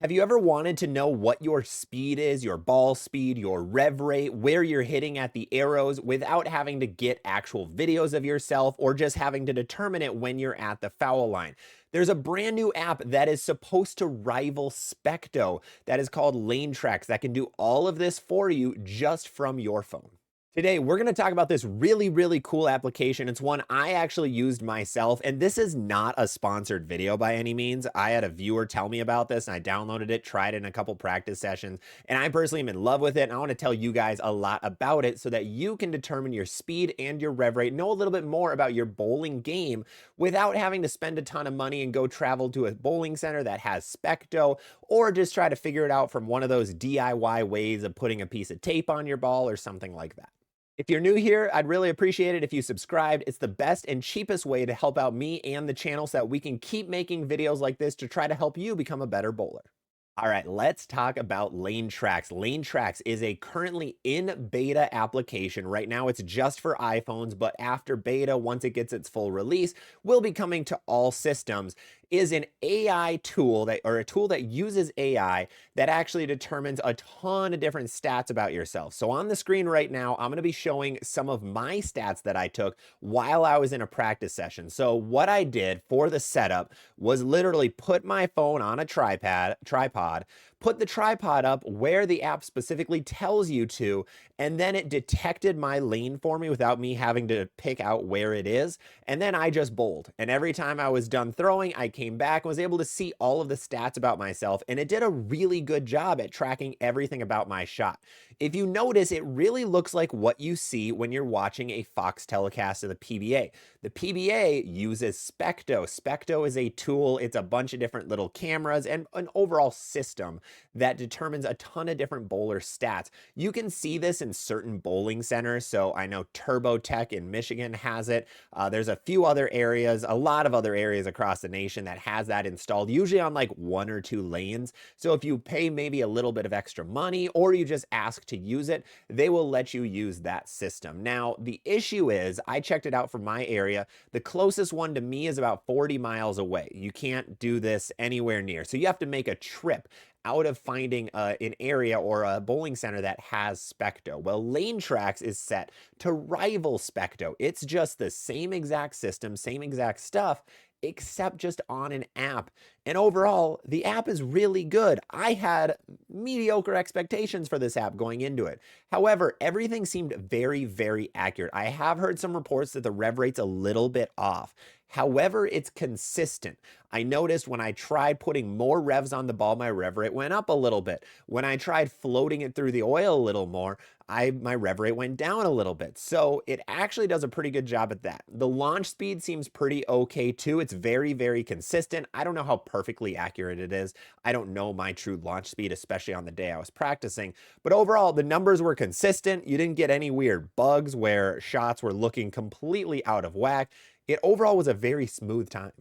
Have you ever wanted to know what your speed is, your ball speed, your rev rate, where you're hitting at the arrows without having to get actual videos of yourself or just having to determine it when you're at the foul line? There's a brand new app that is supposed to rival SPECTO that is called Lanetrax that can do all of this for you just from your phone. Today, we're going to talk about this really cool application. It's one I actually used myself, and this is not a sponsored video by any means. I had a viewer tell me about this, and I downloaded it, tried it in a couple practice sessions, and I personally am in love with it. And I want to tell you guys a lot about it so that you can determine your speed and your rev rate, know a little bit more about your bowling game without having to spend a ton of money and go travel to a bowling center that has Specto, or just try to figure it out from one of those DIY ways of putting a piece of tape on your ball or something like that. If you're new here, I'd really appreciate it if you subscribed. It's the best and cheapest way to help out me and the channel so that we can keep making videos like this to try to help you become a better bowler. All right, let's talk about Lanetrax. Lanetrax is a currently in beta application. Right now, it's just for iPhones, but after beta, once it gets its full release, will be coming to all systems. Is an AI tool or a tool that uses AI that actually determines a ton of different stats about yourself. So on the screen right now, I'm going to be showing some of my stats that I took while I was in a practice session. So what I did for the setup was literally put my phone on a tripod, put the tripod up where the app specifically tells you to, and then it detected my lane for me without me having to pick out where it is. And then I just bowled. And every time I was done throwing, I came back and was able to see all of the stats about myself. And it did a really good job at tracking everything about my shot. If you notice, it really looks like what you see when you're watching a Fox telecast of the PBA. The PBA uses SPECTO. SPECTO is a tool, it's a bunch of different little cameras and an overall system that determines a ton of different bowler stats. You can see this in certain bowling centers. So I know Turbo Tech in Michigan has it. There's a few other areas, a lot of other areas across the nation that has that installed, usually on like one or two lanes. So if you pay maybe a little bit of extra money or you just ask to use it, they will let you use that system. Now, the issue is I checked it out from my area. The closest one to me is about 40 miles away. You can't do this anywhere near. So you have to make a trip out of finding an area or a bowling center that has Specto. Well, Lanetrax is set to rival Specto. It's just the same exact system, same exact stuff, except just on an app. And overall, the app is really good. I had mediocre expectations for this app going into it. However, everything seemed very accurate. I have heard some reports that the rev rate's a little bit off. However, it's consistent. I noticed when I tried putting more revs on the ball, my rev rate went up a little bit. When I tried floating it through the oil a little more, my rev rate went down a little bit. So it actually does a pretty good job at that. The launch speed seems pretty okay too. It's very consistent. I don't know how perfectly accurate it is. I don't know my true launch speed, especially on the day I was practicing. But overall, the numbers were consistent. You didn't get any weird bugs where shots were looking completely out of whack. It overall was a very smooth time.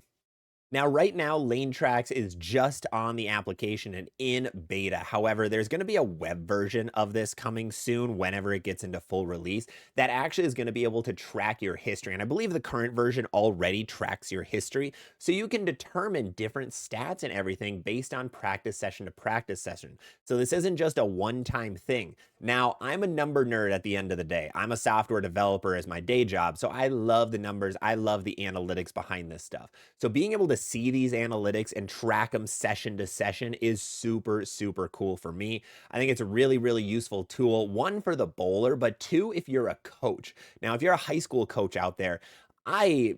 Now, right now, Lanetrax is just on the application and in beta. However, there's going to be a web version of this coming soon whenever it gets into full release that actually is going to be able to track your history. And I believe the current version already tracks your history, so you can determine different stats and everything based on practice session to practice session. So this isn't just a one-time thing. Now, I'm a number nerd at the end of the day. I'm a software developer as my day job, so I love the numbers. I love the analytics behind this stuff. So being able to see these analytics and track them session to session is super cool for me. I think it's a really useful tool, one for the bowler, but two, if you're a coach. Now, if you're a high school coach out there, I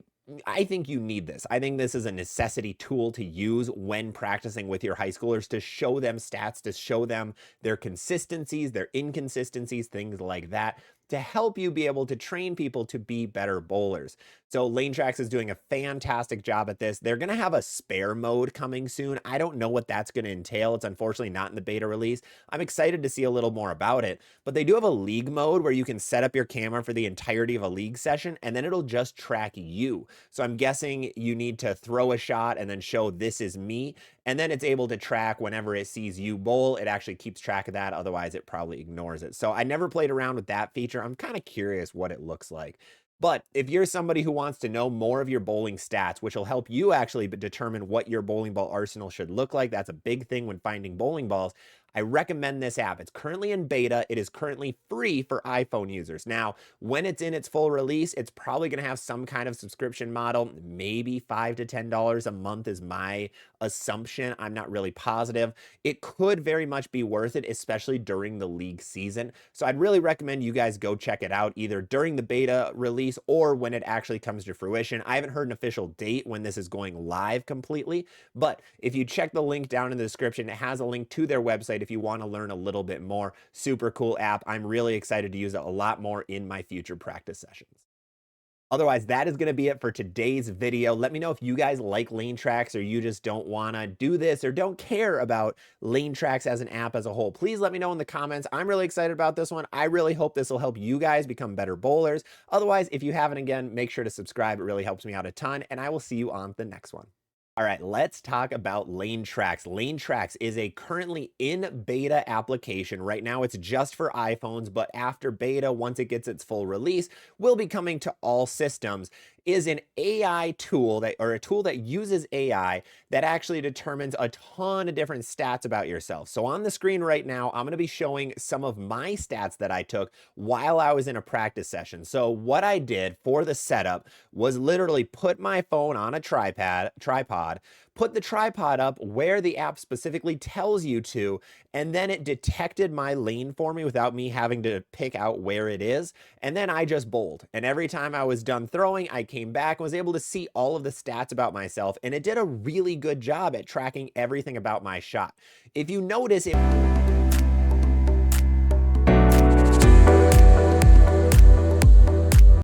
think you need this. I think this is a necessity tool to use when practicing with your high schoolers to show them stats, to show them their consistencies, their inconsistencies, things like that, to help you be able to train people to be better bowlers. So Lanetrax is doing a fantastic job at this. They're going to have a spare mode coming soon. I don't know what that's going to entail. It's unfortunately not in the beta release. I'm excited to see a little more about it, but they do have a league mode where you can set up your camera for the entirety of a league session, and then it'll just track you. So I'm guessing you need to throw a shot and then show this is me, and then it's able to track whenever it sees you bowl. It actually keeps track of that. Otherwise, it probably ignores it. So I never played around with that feature. I'm kind of curious what it looks like. But if you're somebody who wants to know more of your bowling stats, which will help you actually determine what your bowling ball arsenal should look like, that's a big thing when finding bowling balls, I recommend this app. It's currently in beta. It is currently free for iPhone users. Now, when it's in its full release, it's probably going to have some kind of subscription model, maybe $5 to $10 a month is my assumption. I'm not really positive. It could very much be worth it, especially during the league season. So I'd really recommend you guys go check it out either during the beta release or when it actually comes to fruition. I haven't heard an official date when this is going live completely, but if you check the link down in the description, it has a link to their website if you want to learn a little bit more. Super cool app. I'm really excited to use it a lot more in my future practice sessions. Otherwise, that is going to be it for today's video. Let me know if you guys like Lanetrax or you just don't want to do this or don't care about Lanetrax as an app as a whole. Please let me know in the comments. I'm really excited about this one. I really hope this will help you guys become better bowlers. Otherwise, if you haven't, again, make sure to subscribe. It really helps me out a ton, and I will see you on the next one. All right, let's talk about Lanetrax. Lanetrax is a currently in beta application. Right now, it's just for iPhones, but after beta, once it gets its full release, will be coming to all systems. Is an AI tool or a tool that uses AI that actually determines a ton of different stats about yourself. So on the screen right now, I'm going to be showing some of my stats that I took while I was in a practice session. So what I did for the setup was literally put my phone on a tripod, put the tripod up where the app specifically tells you to, and then it detected my lane for me without me having to pick out where it is. And then I just bowled. And every time I was done throwing, I came back and was able to see all of the stats about myself. And it did a really good job at tracking everything about my shot. If you notice,